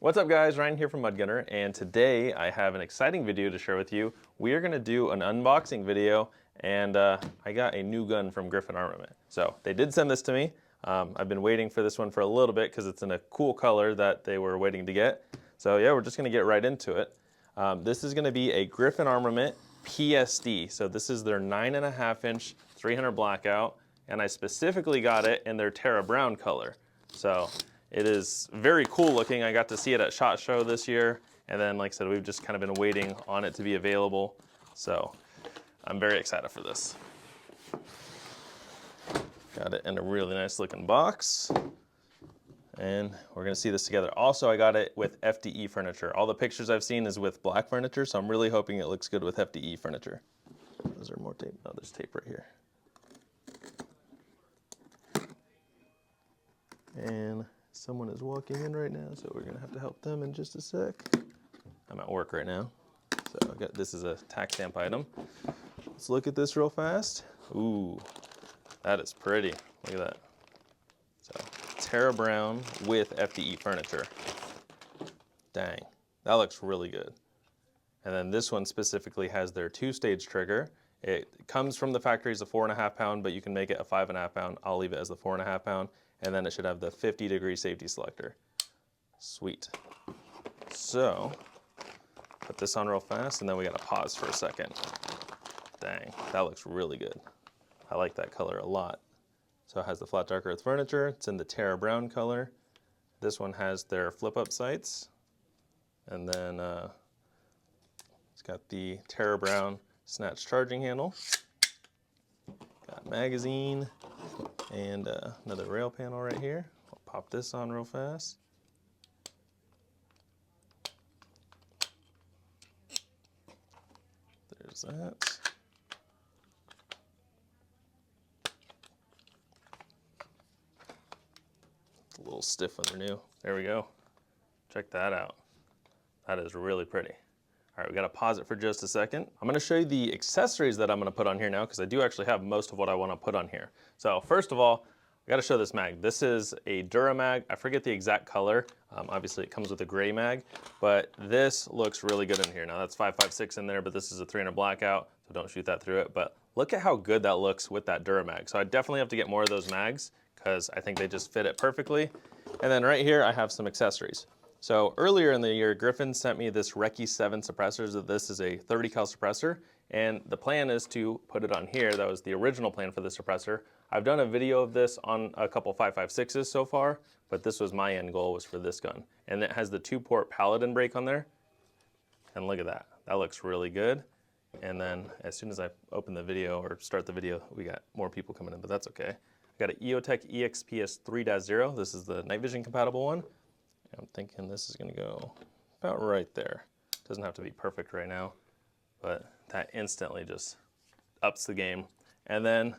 What's up guys, Ryan here from Mudgunner, and today I have an exciting video to share with you. We are going to do an unboxing video, and I got a new gun from Griffin Armament. So they did send this to me. I've been waiting for this one for a little bit because it's in a cool color that they were waiting to get. So yeah, we're just going to get right into it. This is going to be a Griffin Armament PSD. So this is their 9.5-inch 300 blackout, and I specifically got it in their Terra Brown color. So it is very cool looking. I got to see it at SHOT Show this year, and then like I said, we've just kind of been waiting on it to be available. So I'm very excited for this. Got it in a really nice looking box, and we're gonna see this together. Also, I got it with FDE furniture. All the pictures I've seen is with black furniture, so I'm really hoping it looks good with FDE furniture. Is there more tape? No, there's tape right here. And someone is walking in right now, so we're gonna have to help them in just a sec. I'm at work right now, so I got this is a tax stamp item. Let's look at this real fast. Ooh, that is pretty. Look at that. So Terra Brown with FDE furniture. Dang, that looks really good. And then this one specifically has their 2-stage trigger. It comes from the factory as a 4.5 pound, but you can make it a 5.5 pound. I'll leave it as the 4.5 pound. And then it should have the 50-degree safety selector. Sweet. So, put this on real fast, and then we gotta pause for a second. Dang, that looks really good. I like that color a lot. So it has the flat dark earth furniture. It's in the Terra Brown color. This one has their flip-up sights. And then it's got the Terra Brown snatch charging handle. Got magazine. And another rail panel right here. I'll pop this on real fast. There's that. It's a little stiff when they're new. There we go. Check that out. That is really pretty. All right, we gotta pause it for just a second. I'm gonna show you the accessories that I'm gonna put on here now, because I do actually have most of what I wanna put on here. So first of all, I gotta show this mag. This is a Duramag. I forget the exact color. Obviously it comes with a gray mag, but this looks really good in here. Now that's 5.56 in there, but this is a 300 blackout, so don't shoot that through it. But look at how good that looks with that Duramag. So I definitely have to get more of those mags, because I think they just fit it perfectly. And then right here, I have some accessories. So earlier in the year, Griffin sent me this Recce 7 suppressors. This is a 30 cal suppressor, and the plan is to put it on here. That was the original plan for the suppressor. I've done a video of this on a couple 5.56s so far, but this was my end goal, was for this gun. And it has the 2-port Paladin brake on there. And look at that, that looks really good. And then as soon as I open the video or start the video, we got more people coming in, but that's okay. I got an EOTech EXPS 3.0. This is the night vision compatible one. I'm thinking this is gonna go about right there. Doesn't have to be perfect right now, but that instantly just ups the game. And then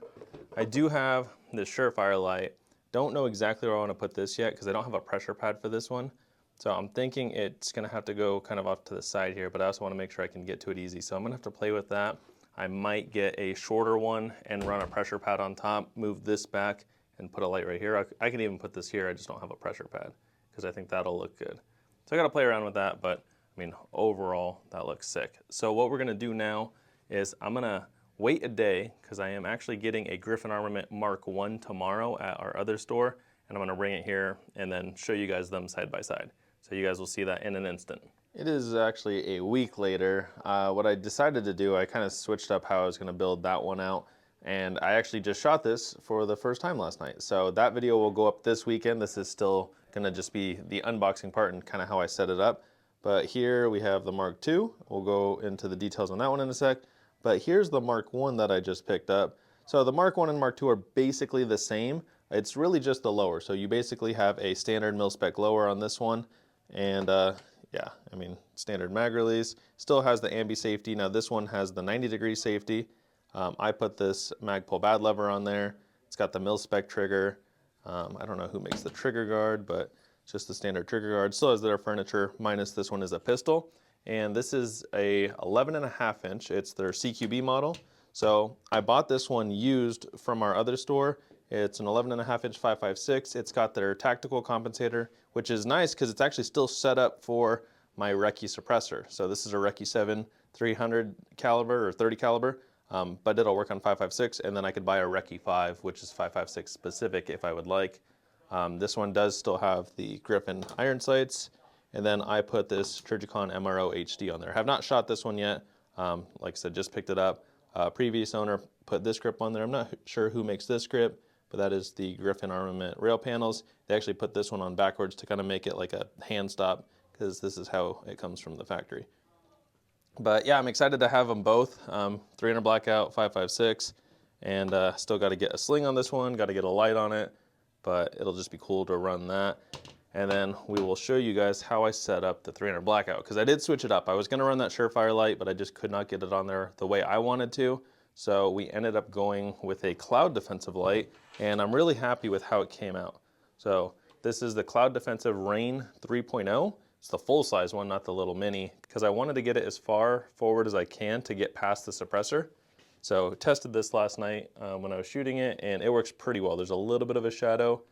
I do have this Surefire light. Don't know exactly where I wanna put this yet, because I don't have a pressure pad for this one. So I'm thinking it's gonna have to go kind of off to the side here, but I also wanna make sure I can get to it easy. So I'm gonna have to play with that. I might get a shorter one and run a pressure pad on top, move this back, and put a light right here. I can even put this here, I just don't have a pressure pad, because I think that'll look good. So I gotta play around with that, but I mean, overall, that looks sick. So what we're gonna do now is I'm gonna wait a day, because I am actually getting a Griffin Armament Mark 1 tomorrow at our other store, and I'm gonna bring it here and then show you guys them side by side. So you guys will see that in an instant. It is actually a week later. What I decided to do, I kind of switched up how I was gonna build that one out, and I actually just shot this for the first time last night. So that video will go up this weekend. This is still gonna just be the unboxing part and kind of how I set it up. But here we have the Mark II. We'll go into the details on that one in a sec. But here's the Mark I that I just picked up. So the Mark I and Mark II are basically the same. It's really just the lower. So you basically have a standard mil-spec lower on this one. And yeah, I mean, standard mag release. Still has the ambi safety. Now this one has the 90-degree safety. I put this Magpul bad lever on there. It's got the mil-spec trigger. I don't know who makes the trigger guard, but it's just the standard trigger guard. Still has their furniture, minus this one is a pistol. And this is a 11.5 inch. It's their CQB model. So I bought this one used from our other store, It's an 11.5-inch 5.56. It's got their tactical compensator, which is nice because it's actually still set up for my Recce suppressor. So this is a Recce 7 300 caliber or 30 caliber, but it'll work on 5.56, and then I could buy a Recce 5, which is 5.56 specific if I would like. This one does still have the Griffin iron sights, and then I put this Trijicon MRO HD on there. Have not shot this one yet. Like I said, just picked it up. Previous owner put this grip on there. I'm not sure who makes this grip, but that is the Griffin Armament rail panels. They actually put this one on backwards to kind of make it like a hand stop, because this is how it comes from the factory. But yeah, I'm excited to have them both. 300 blackout, 5.56, and still got to get a sling on this one, got to get a light on it, but it'll just be cool to run that. And then we will show you guys how I set up the 300 blackout, because I did switch it up. I was going to run that Surefire light, but I just could not get it on there the way I wanted to. So we ended up going with a cloud defensive light, and I'm really happy with how it came out. So this is the Cloud Defensive Rain 3.0. It's the full size one, not the little mini, because I wanted to get it as far forward as I can to get past the suppressor. So tested this last night when I was shooting it, and it works pretty well. There's a little bit of a shadow,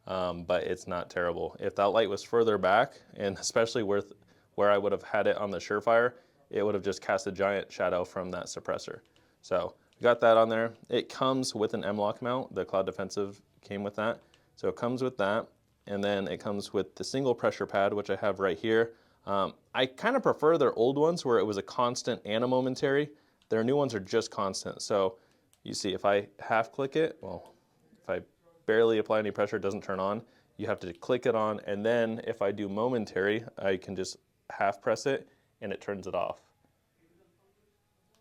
but it's not terrible. If that light was further back, and especially where I would have had it on the Surefire, it would have just cast a giant shadow from that suppressor. So got that on there. It comes with an M-LOK mount. The Cloud Defensive came with that. So it comes with that, and then it comes with the single pressure pad, which I have right here. I kind of prefer their old ones where it was a constant and a momentary. Their new ones are just constant. So you see, if I half click it, well, if I barely apply any pressure, it doesn't turn on. You have to click it on, and then if I do momentary, I can just half press it and it turns it off.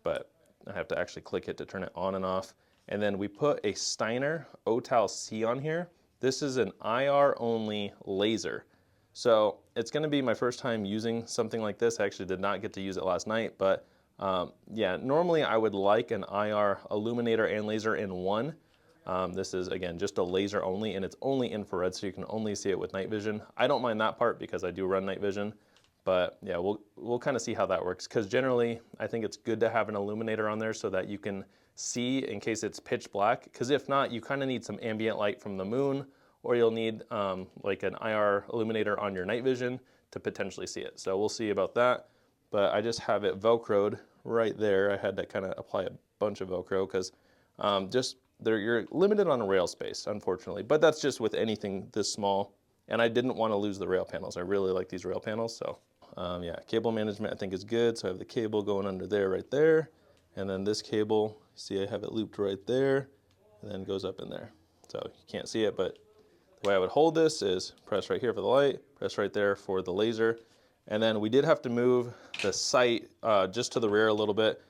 But I have to actually click it to turn it on and off. And then we put a Steiner OTAL-C on here. This is an IR only laser. So it's gonna be my first time using something like this. I actually did not get to use it last night, but yeah, normally I would like an IR illuminator and laser in one. This is, again, just a laser only, and it's only infrared, so you can only see it with night vision. I don't mind that part because I do run night vision, but yeah, we'll kind of see how that works, because generally I think it's good to have an illuminator on there so that you can see in case it's pitch black, because if not, you kind of need some ambient light from the moon, or you'll need like an IR illuminator on your night vision to potentially see it. So we'll see about that, but I just have it Velcroed right there. I had to kind of apply a bunch of Velcro because you're limited on rail space, unfortunately, but that's just with anything this small, and I didn't want to lose the rail panels. I really like these rail panels, so yeah, cable management I think is good. So I have the cable going under there, right there, and then this cable, see I have it looped right there, and then it goes up in there. So you can't see it, but the way I would hold this is press right here for the light, press right there for the laser, and then we did have to move the sight just to the rear a little bit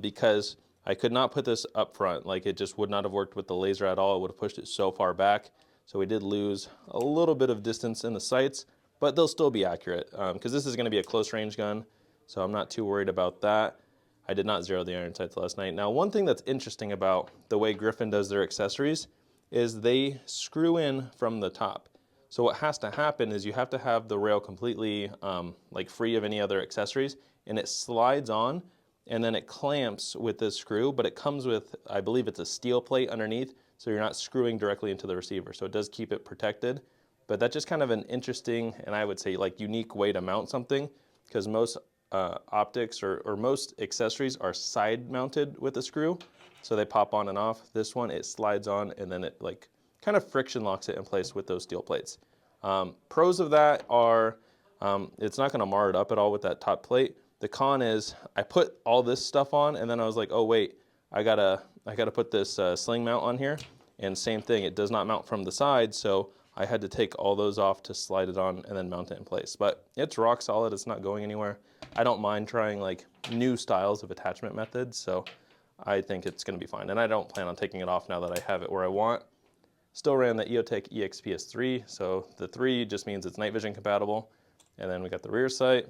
because I could not put this up front. Like, it just would not have worked with the laser at all. It would have pushed it so far back. So we did lose a little bit of distance in the sights, but they'll still be accurate because this is going to be a close range gun. So I'm not too worried about that. I did not zero the iron sights last night. Now, one thing that's interesting about the way Griffin does their accessories is they screw in from the top. So what has to happen is you have to have the rail completely like free of any other accessories, and it slides on, and then it clamps with this screw, but it comes with, I believe it's a steel plate underneath, so you're not screwing directly into the receiver. So it does keep it protected, but that's just kind of an interesting, and I would say like unique way to mount something, because most optics or most accessories are side mounted with a screw, so they pop on and off. This one, it slides on, and then it like kind of friction locks it in place with those steel plates. Pros of that are it's not gonna mar it up at all with that top plate. The con is I put all this stuff on, and then I was like, oh wait, I gotta put this sling mount on here, and same thing, it does not mount from the side, so I had to take all those off to slide it on and then mount it in place. But it's rock solid, it's not going anywhere. I don't mind trying like new styles of attachment methods, so I think it's gonna be fine. And I don't plan on taking it off now that I have it where I want. Still ran the EOTech EXPS3, so the 3 just means it's night vision compatible. And then we got the rear sight.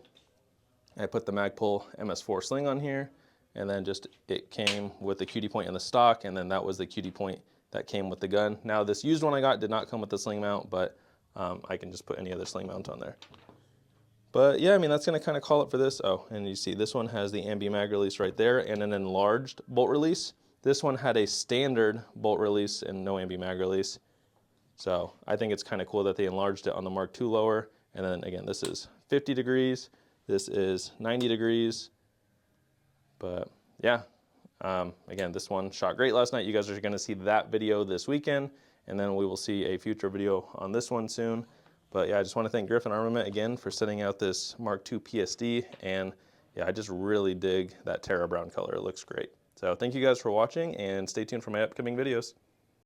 I put the Magpul MS4 sling on here, and then just it came with the QD point in the stock, and then that was the QD point that came with the gun. Now this used one I got did not come with the sling mount, but I can just put any other sling mount on there. But yeah, I mean, that's gonna kind of call it for this. Oh, and you see this one has the ambi mag release right there and an enlarged bolt release. This one had a standard bolt release and no ambi mag release. So I think it's kind of cool that they enlarged it on the Mark II lower. And then again, this is 50 degrees. This is 90 degrees. But yeah, again, this one shot great last night. You guys are going to see that video this weekend. And then we will see a future video on this one soon. But yeah, I just want to thank Griffin Armament again for sending out this Mark II PSD. And yeah, I just really dig that Terra Brown color. It looks great. So thank you guys for watching and stay tuned for my upcoming videos.